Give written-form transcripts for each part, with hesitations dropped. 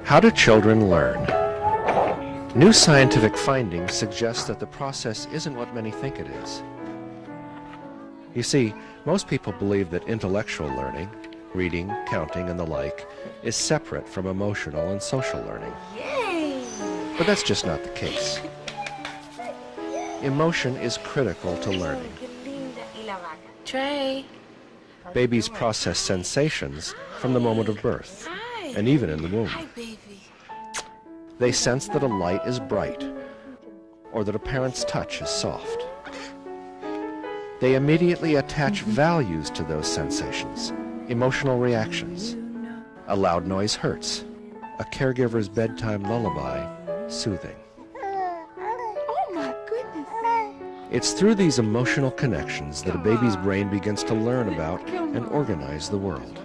How do children learn? New scientific findings suggest that the process isn't what many think it is. You see, most people believe that intellectual learning, reading, counting, and the like, is separate from emotional and social learning. Yay! But that's just not the case. Emotion is critical to learning. Trey. Babies process sensations from the moment of birth, and even in the womb. Hi, baby. They sense that a light is bright, or that a parent's touch is soft. They immediately attach values to those sensations, emotional reactions. A loud noise hurts, a caregiver's bedtime lullaby soothing. Oh my goodness. It's through these emotional connections that a baby's brain begins to learn about and organize the world.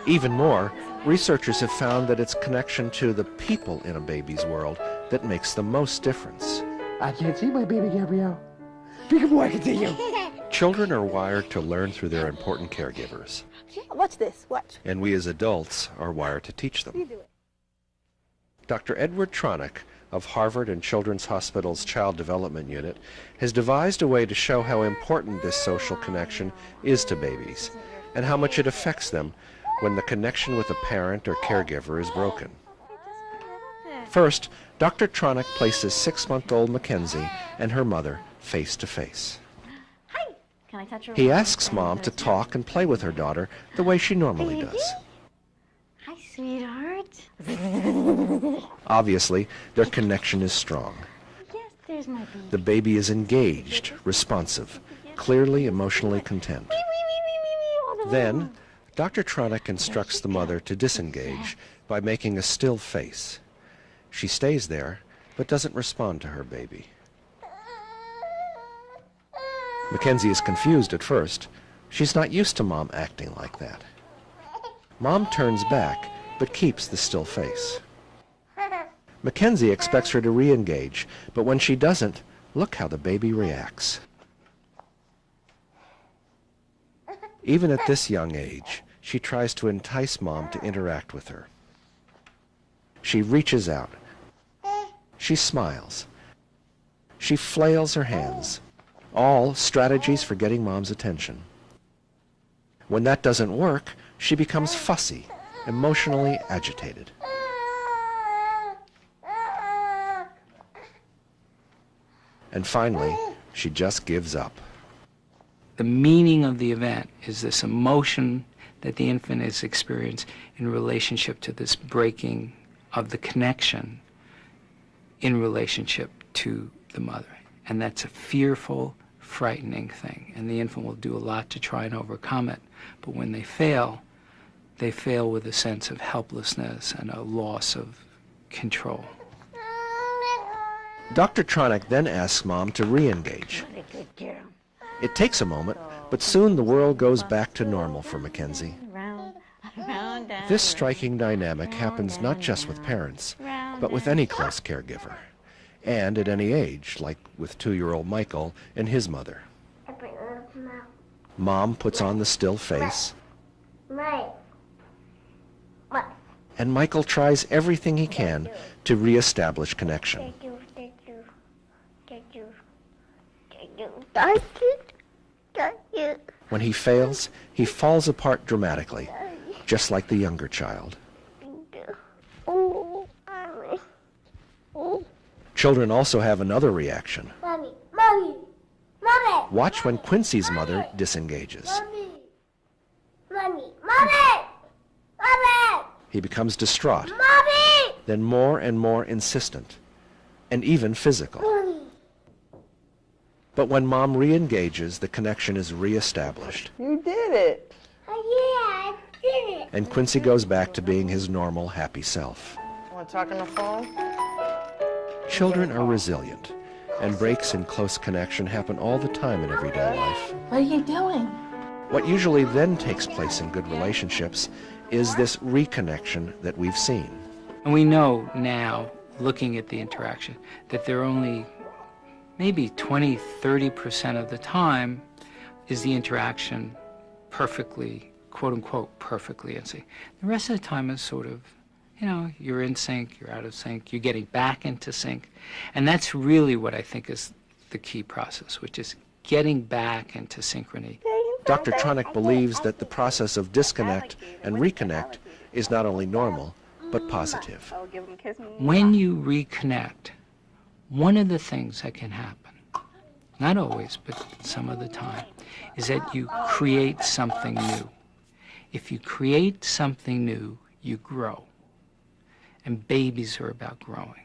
Even more, researchers have found that it's connection to the people in a baby's world that makes the most difference. I can't see my baby, Gabrielle. Peekaboo, I can see you. Children are wired to learn through their important caregivers. Yeah, watch this, watch. And we as adults are wired to teach them. You do it. Dr. Edward Tronick of Harvard and Children's Hospital's Child Development Unit has devised a way to show how important this social connection is to babies and how much it affects them when the connection with a parent or caregiver is broken. First, Dr. Tronick places 6-month-old Mackenzie and her mother face to face. Hi. Can I touch her? He asks Mom to talk and play with her daughter the way she normally does. Hi, sweetheart. Obviously, their connection is strong. Yes, there's my baby. The baby is engaged, responsive, clearly emotionally content. Then, Dr. Tronick instructs the mother to disengage by making a still face. She stays there, but doesn't respond to her baby. Mackenzie is confused at first. She's not used to Mom acting like that. Mom turns back, but keeps the still face. Mackenzie expects her to re-engage, but when she doesn't, look how the baby reacts. Even at this young age, she tries to entice Mom to interact with her. She reaches out. She smiles. She flails her hands. All strategies for getting Mom's attention. When that doesn't work, she becomes fussy, emotionally agitated. And finally, she just gives up. The meaning of the event is this emotion that the infant is experiencing in relationship to this breaking of the connection in relationship to the mother. And that's a fearful, frightening thing. And the infant will do a lot to try and overcome it. But when they fail with a sense of helplessness and a loss of control. Dr. Tronick then asks Mom to re-engage. What a good girl. It takes a moment, but soon the world goes back to normal for Mackenzie. Round, This striking dynamic happens not just with parents, but with any close caregiver, and at any age, like with 2-year-old Michael and his mother. Mom puts on the still face, and Michael tries everything he can to re-establish connection. When he fails, he falls apart dramatically, just like the younger child. Children also have another reaction. Mommy, Mommy, Mommy. Watch when Quincy's mother disengages. Mommy, Mommy, Mommy, Mommy. He becomes distraught, Mommy, then more and more insistent, and even physical. Mommy. But when Mom re-engages, the connection is re-established, You did it. Oh yeah, I did it. and Quincy goes back to being his normal, happy self. Want to talk on the phone? Children are resilient, and breaks in close connection happen all the time in everyday life. What are you doing? What usually then takes place in good relationships is this reconnection that we've seen. And we know now, looking at the interaction, that there are only maybe 20-30% of the time is the interaction perfectly quote-unquote perfectly in sync. The rest of the time is sort of, you know, you're in sync, you're out of sync, you're getting back into sync. And that's really what I think is the key process, which is getting back into synchrony. Dr. Tronick believes that the process of disconnect and reconnect is not only normal, but positive. When you reconnect, one of the things that can happen, not always, but some of the time, is that you create something new. If you create something new, you grow. And babies are about growing.